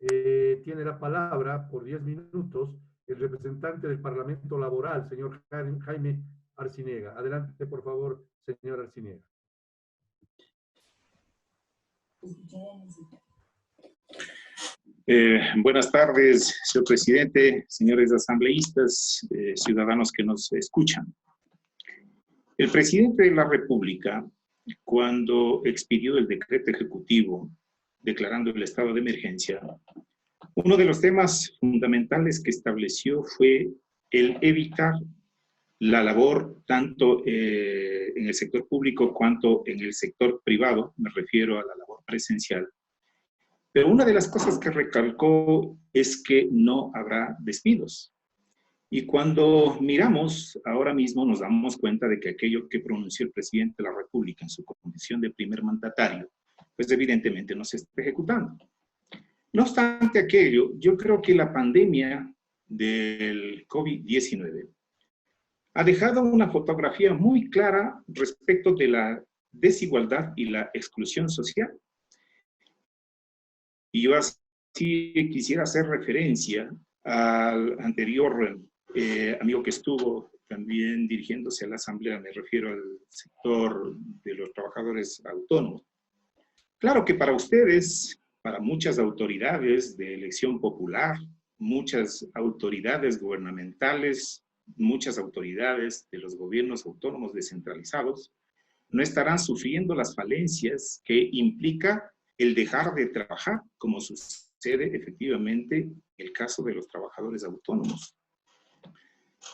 tiene la palabra por 10 minutos el representante del Parlamento Laboral, señor Jaime Arciniega. Adelante, por favor, señor Arciniega. Buenas tardes, señor presidente, señores asambleístas, ciudadanos que nos escuchan. El presidente de la República, cuando expidió el decreto ejecutivo declarando el estado de emergencia, uno de los temas fundamentales que estableció fue el evitar la labor tanto en el sector público cuanto en el sector privado, me refiero a la labor presencial. Pero una de las cosas que recalcó es que no habrá despidos. Y cuando miramos ahora mismo nos damos cuenta de que aquello que pronunció el presidente de la República en su condición de primer mandatario, pues evidentemente no se está ejecutando. No obstante aquello, yo creo que la pandemia del COVID-19 ha dejado una fotografía muy clara respecto de la desigualdad y la exclusión social. Y yo así quisiera hacer referencia al anterior amigo que estuvo también dirigiéndose a la Asamblea, me refiero al sector de los trabajadores autónomos. Claro que para ustedes, para muchas autoridades de elección popular, muchas autoridades gubernamentales, muchas autoridades de los gobiernos autónomos descentralizados, no estarán sufriendo las falencias que implica el dejar de trabajar, como sucede efectivamente en el caso de los trabajadores autónomos.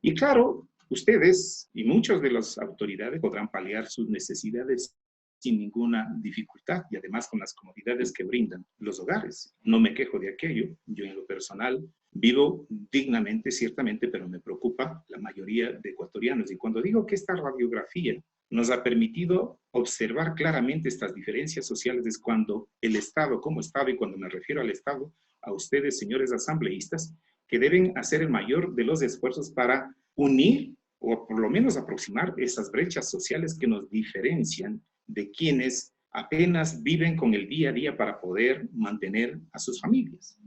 Y claro, ustedes y muchas de las autoridades podrán paliar sus necesidades sin ninguna dificultad y además con las comodidades que brindan los hogares. No me quejo de aquello, yo en lo personal vivo dignamente, ciertamente, pero me preocupa la mayoría de ecuatorianos. Y cuando digo que esta radiografía nos ha permitido observar claramente estas diferencias sociales es cuando el Estado como Estado, y cuando me refiero al Estado, a ustedes, señores asambleístas, que deben hacer el mayor de los esfuerzos para unir o por lo menos aproximar esas brechas sociales que nos diferencian de quienes apenas viven con el día a día para poder mantener a sus familias.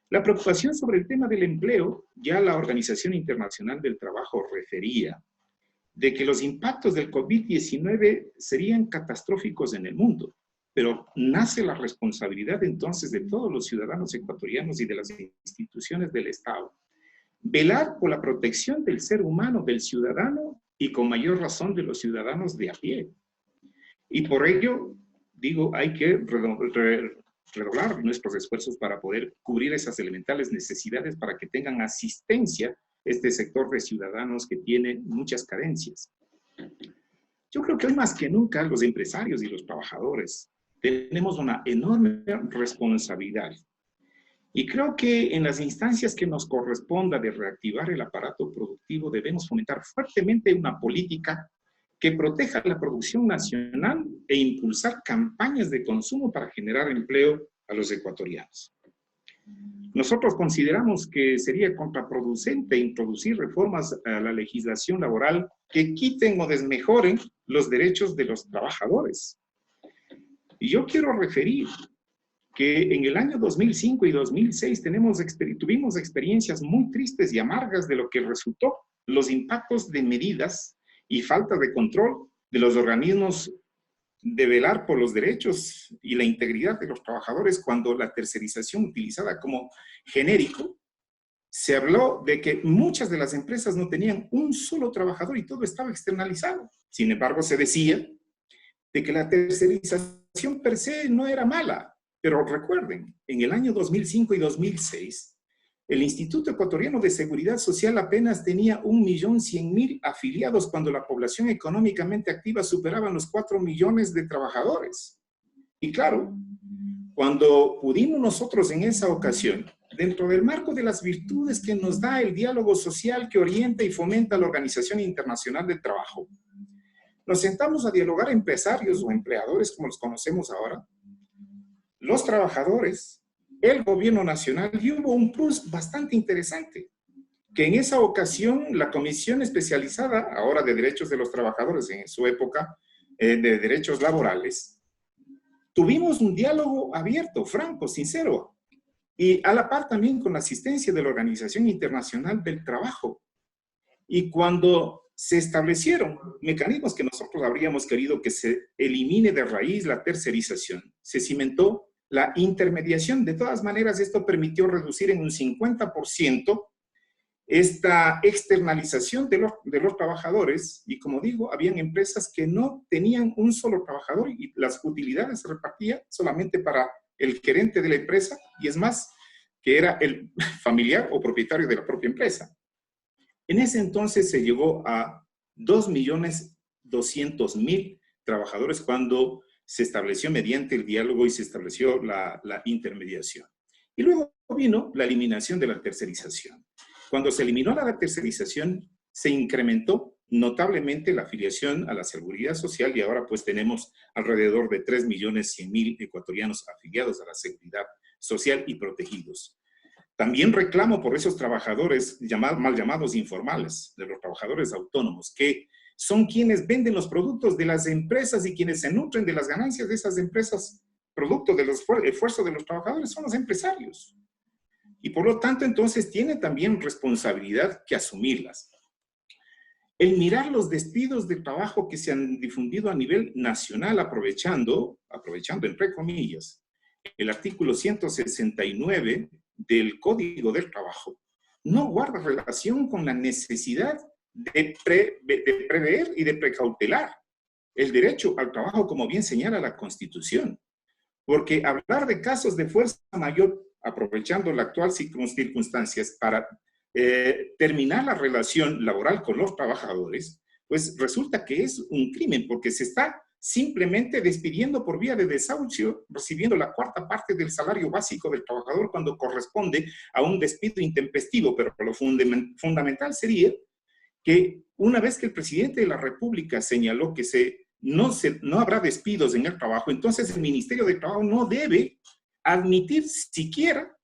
La preocupación sobre el tema del empleo, ya la Organización Internacional del Trabajo refería de que los impactos del COVID-19 serían catastróficos en el mundo, pero nace la responsabilidad entonces de todos los ciudadanos ecuatorianos y de las instituciones del Estado. Velar por la protección del ser humano, del ciudadano, y con mayor razón de los ciudadanos de a pie. Y por ello, digo, hay que redoblar nuestros esfuerzos para poder cubrir esas elementales necesidades para que tengan asistencia este sector de ciudadanos que tiene muchas carencias. Yo creo que hoy más que nunca los empresarios y los trabajadores tenemos una enorme responsabilidad. Y creo que en las instancias que nos corresponda de reactivar el aparato productivo debemos fomentar fuertemente una política que proteja la producción nacional e impulsar campañas de consumo para generar empleo a los ecuatorianos. Nosotros consideramos que sería contraproducente introducir reformas a la legislación laboral que quiten o desmejoren los derechos de los trabajadores. Y yo quiero referir que en el año 2005 y 2006 tuvimos experiencias muy tristes y amargas de lo que resultó los impactos de medidas y falta de control de los organismos de velar por los derechos y la integridad de los trabajadores cuando la tercerización utilizada como genérico, se habló de que muchas de las empresas no tenían un solo trabajador y todo estaba externalizado. Sin embargo, se decía de que la tercerización per se no era mala. Pero recuerden, en el año 2005 y 2006, el Instituto Ecuatoriano de Seguridad Social apenas tenía 1.100.000 afiliados cuando la población económicamente activa superaba los 4 millones de trabajadores. Y claro, cuando pudimos nosotros en esa ocasión, dentro del marco de las virtudes que nos da el diálogo social que orienta y fomenta la Organización Internacional del Trabajo, nos sentamos a dialogar empresarios o empleadores, como los conocemos ahora, los trabajadores, el gobierno nacional, y hubo un plus bastante interesante, que en esa ocasión la Comisión Especializada, ahora de Derechos de los Trabajadores, en su época de Derechos Laborales, tuvimos un diálogo abierto, franco, sincero, y a la par también con la asistencia de la Organización Internacional del Trabajo. Y cuando se establecieron mecanismos que nosotros habríamos querido que se elimine de raíz la tercerización, se cimentó la intermediación. De todas maneras, esto permitió reducir en un 50% esta externalización de los trabajadores, y como digo, habían empresas que no tenían un solo trabajador y las utilidades se repartían solamente para el gerente de la empresa, y es más, que era el familiar o propietario de la propia empresa. En ese entonces se llegó a 2.200.000 trabajadores cuando se estableció mediante el diálogo y se estableció la intermediación. Y luego vino la eliminación de la tercerización. Cuando se eliminó la tercerización, se incrementó notablemente la afiliación a la Seguridad Social y ahora pues tenemos alrededor de 3.100.000 ecuatorianos afiliados a la Seguridad Social y protegidos. También reclamo por esos trabajadores mal llamados informales, de los trabajadores autónomos, que son quienes venden los productos de las empresas y quienes se nutren de las ganancias de esas empresas, producto del esfuerzo de los trabajadores, son los empresarios. Y por lo tanto, entonces, tienen también responsabilidad que asumirlas. El mirar los despidos de trabajo que se han difundido a nivel nacional, aprovechando entre comillas, el artículo 169 del Código del Trabajo, no guarda relación con la necesidad de prever y de precautelar el derecho al trabajo, como bien señala la Constitución. Porque hablar de casos de fuerza mayor, aprovechando las actuales circunstancias para terminar la relación laboral con los trabajadores, pues resulta que es un crimen, porque se está simplemente despidiendo por vía de desahucio, recibiendo la cuarta parte del salario básico del trabajador cuando corresponde a un despido intempestivo. Pero lo fundamental sería que una vez que el presidente de la República señaló que no habrá despidos en el trabajo, entonces el Ministerio de Trabajo no debe admitir siquiera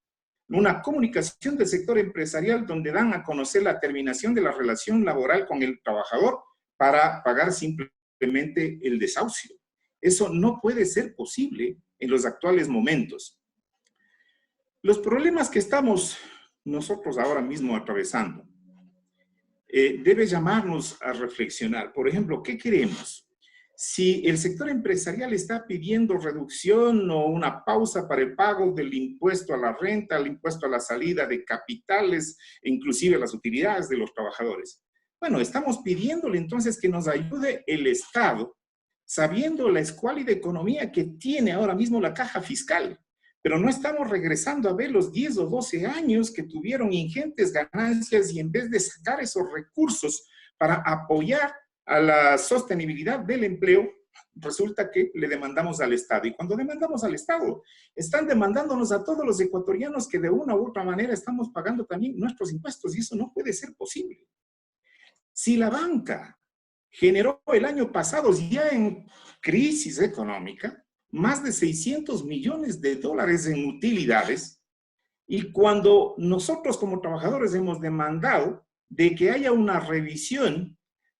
una comunicación del sector empresarial donde dan a conocer la terminación de la relación laboral con el trabajador para pagar simplemente el desahucio. Eso no puede ser posible en los actuales momentos. Los problemas que estamos nosotros ahora mismo atravesando debe llamarnos a reflexionar. Por ejemplo, ¿qué queremos? Si el sector empresarial está pidiendo reducción o una pausa para el pago del impuesto a la renta, el impuesto a la salida de capitales e inclusive las utilidades de los trabajadores. Bueno, estamos pidiéndole entonces que nos ayude el Estado, sabiendo la escuálida economía que tiene ahora mismo la caja fiscal, pero no estamos regresando a ver los 10 o 12 años que tuvieron ingentes ganancias y en vez de sacar esos recursos para apoyar a la sostenibilidad del empleo, resulta que le demandamos al Estado. Y cuando demandamos al Estado, están demandándonos a todos los ecuatorianos que de una u otra manera estamos pagando también nuestros impuestos, y eso no puede ser posible. Si la banca generó el año pasado, ya en crisis económica, más de 600 millones de dólares en utilidades, y cuando nosotros como trabajadores hemos demandado de que haya una revisión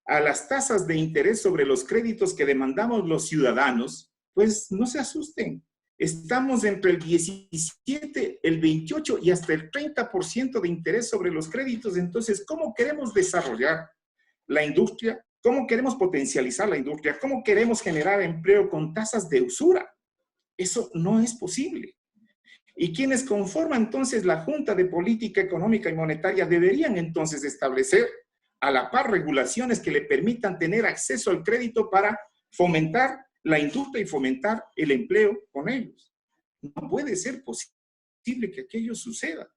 a las tasas de interés sobre los créditos que demandamos los ciudadanos, pues no se asusten. Estamos entre el 17, el 28 y hasta el 30% de interés sobre los créditos. Entonces, ¿cómo queremos desarrollar la industria? ¿Cómo queremos potencializar la industria? ¿Cómo queremos generar empleo con tasas de usura? Eso no es posible. Y quienes conforman entonces la Junta de Política Económica y Monetaria deberían entonces establecer a la par regulaciones que le permitan tener acceso al crédito para fomentar la industria y fomentar el empleo con ellos. No puede ser posible que aquello suceda.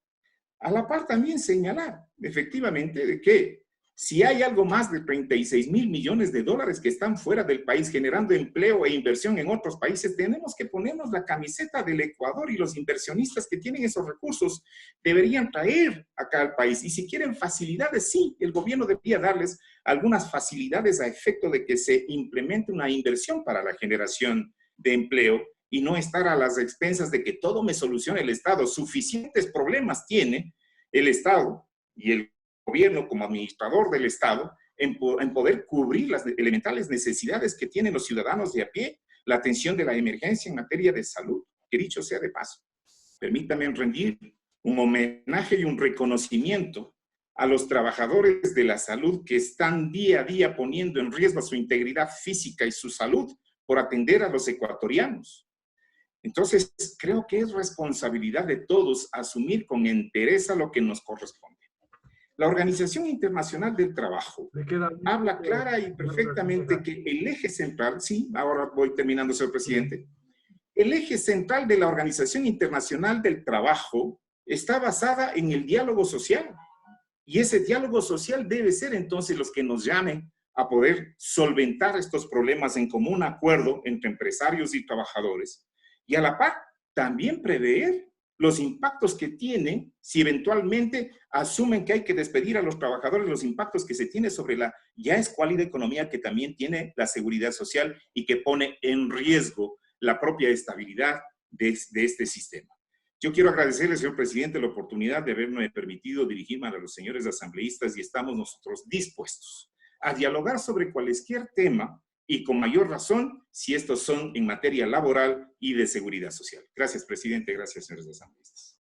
A la par también señalar efectivamente de que si hay algo más de 36.000 millones de dólares que están fuera del país generando empleo e inversión en otros países, tenemos que ponernos la camiseta del Ecuador, y los inversionistas que tienen esos recursos deberían traer acá al país. Y si quieren facilidades, sí, el gobierno debería darles algunas facilidades a efecto de que se implemente una inversión para la generación de empleo y no estar a las expensas de que todo me solucione el Estado. Suficientes problemas tiene el Estado y el gobierno como administrador del Estado en poder cubrir las elementales necesidades que tienen los ciudadanos de a pie, la atención de la emergencia en materia de salud, que dicho sea de paso. permítame rendir un homenaje y un reconocimiento a los trabajadores de la salud que están día a día poniendo en riesgo su integridad física y su salud por atender a los ecuatorianos. Entonces, creo que es responsabilidad de todos asumir con entereza lo que nos corresponde. La Organización Internacional del Trabajo habla clara y perfectamente que el eje central, sí, ahora voy terminando, señor presidente, el eje central de la Organización Internacional del Trabajo está basada en el diálogo social. Y ese diálogo social debe ser entonces los que nos llamen a poder solventar estos problemas en común acuerdo entre empresarios y trabajadores. Y a la par, también prever los impactos que tiene si eventualmente asumen que hay que despedir a los trabajadores, los impactos que se tiene sobre la ya escuálida economía que también tiene la seguridad social y que pone en riesgo la propia estabilidad de este sistema. Yo quiero agradecerle, señor presidente, la oportunidad de haberme permitido dirigirme a los señores asambleístas y estamos nosotros dispuestos a dialogar sobre cualquier tema y con mayor razón si estos son en materia laboral y de seguridad social. Gracias, presidente. Gracias, señores asambleístas.